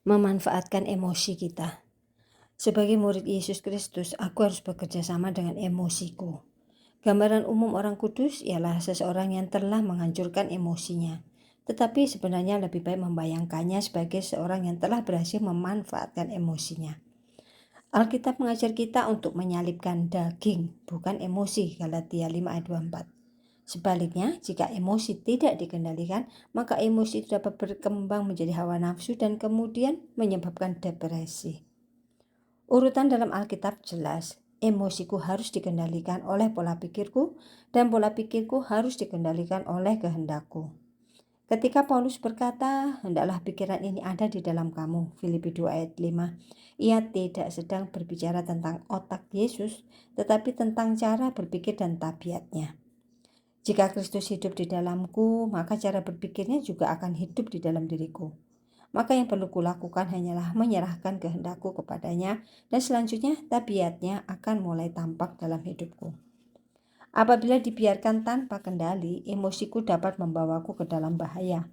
memanfaatkan emosi kita. Sebagai murid Yesus Kristus, aku harus bekerja sama dengan emosiku. Gambaran umum orang kudus ialah seseorang yang telah menghancurkan emosinya. Tetapi sebenarnya lebih baik membayangkannya sebagai seorang yang telah berhasil memanfaatkan emosinya. Alkitab mengajar kita untuk menyalibkan daging, bukan emosi, Galatia 5 ayat 24. Sebaliknya, jika emosi tidak dikendalikan, maka emosi itu dapat berkembang menjadi hawa nafsu dan kemudian menyebabkan depresi. Urutan dalam Alkitab jelas, emosiku harus dikendalikan oleh pola pikirku dan pola pikirku harus dikendalikan oleh kehendakku. Ketika Paulus berkata, hendaklah pikiran ini ada di dalam kamu, Filipi 2 ayat 5, ia tidak sedang berbicara tentang otak Yesus, tetapi tentang cara berpikir dan tabiatnya. Jika Kristus hidup di dalamku, maka cara berpikirnya juga akan hidup di dalam diriku. Maka yang perlu kulakukan hanyalah menyerahkan kehendakku kepadanya dan selanjutnya tabiatnya akan mulai tampak dalam hidupku. Apabila dibiarkan tanpa kendali, emosiku dapat membawaku ke dalam bahaya.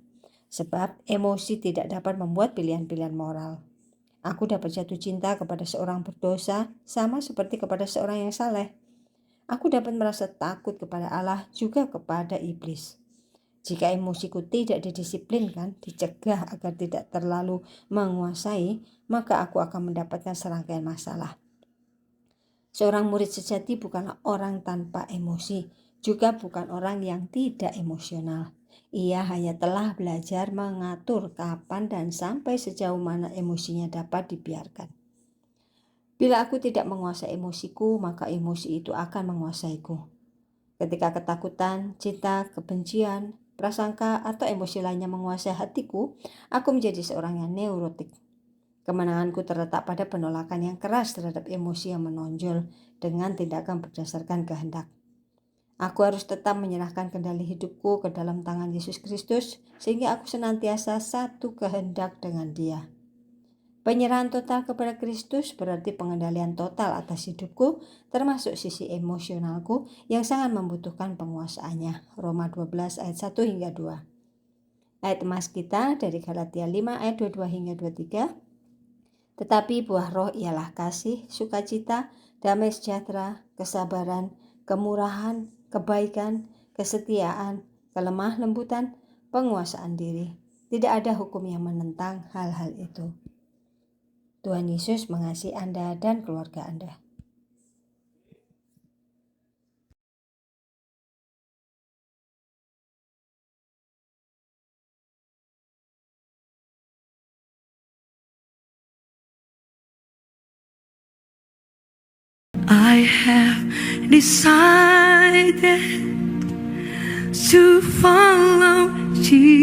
Sebab emosi tidak dapat membuat pilihan-pilihan moral. Aku dapat jatuh cinta kepada seorang berdosa sama seperti kepada seorang yang saleh. Aku dapat merasa takut kepada Allah juga kepada iblis. Jika emosiku tidak didisiplinkan, dicegah agar tidak terlalu menguasai, maka aku akan mendapatkan serangkaian masalah. Seorang murid sejati bukanlah orang tanpa emosi, juga bukan orang yang tidak emosional. Ia hanya telah belajar mengatur kapan dan sampai sejauh mana emosinya dapat dibiarkan. Bila aku tidak menguasai emosiku, maka emosi itu akan menguasaiku. Ketika ketakutan, cinta, kebencian, prasangka, atau emosi lainnya menguasai hatiku, aku menjadi seorang yang neurotik. Kemenanganku terletak pada penolakan yang keras terhadap emosi yang menonjol dengan tindakan berdasarkan kehendak. Aku harus tetap menyerahkan kendali hidupku ke dalam tangan Yesus Kristus sehingga aku senantiasa satu kehendak dengan Dia. Penyerahan total kepada Kristus berarti pengendalian total atas hidupku, termasuk sisi emosionalku yang sangat membutuhkan penguasaannya. Roma 12 ayat 1 hingga 2. Ayat emas kita dari Galatia 5 ayat 22 hingga 23. Tetapi buah roh ialah kasih, sukacita, damai sejahtera, kesabaran, kemurahan, kebaikan, kesetiaan, kelemah lembutan, penguasaan diri. Tidak ada hukum yang menentang hal-hal itu. Tuhan Yesus mengasihi Anda dan keluarga Anda. I have decided to follow Jesus.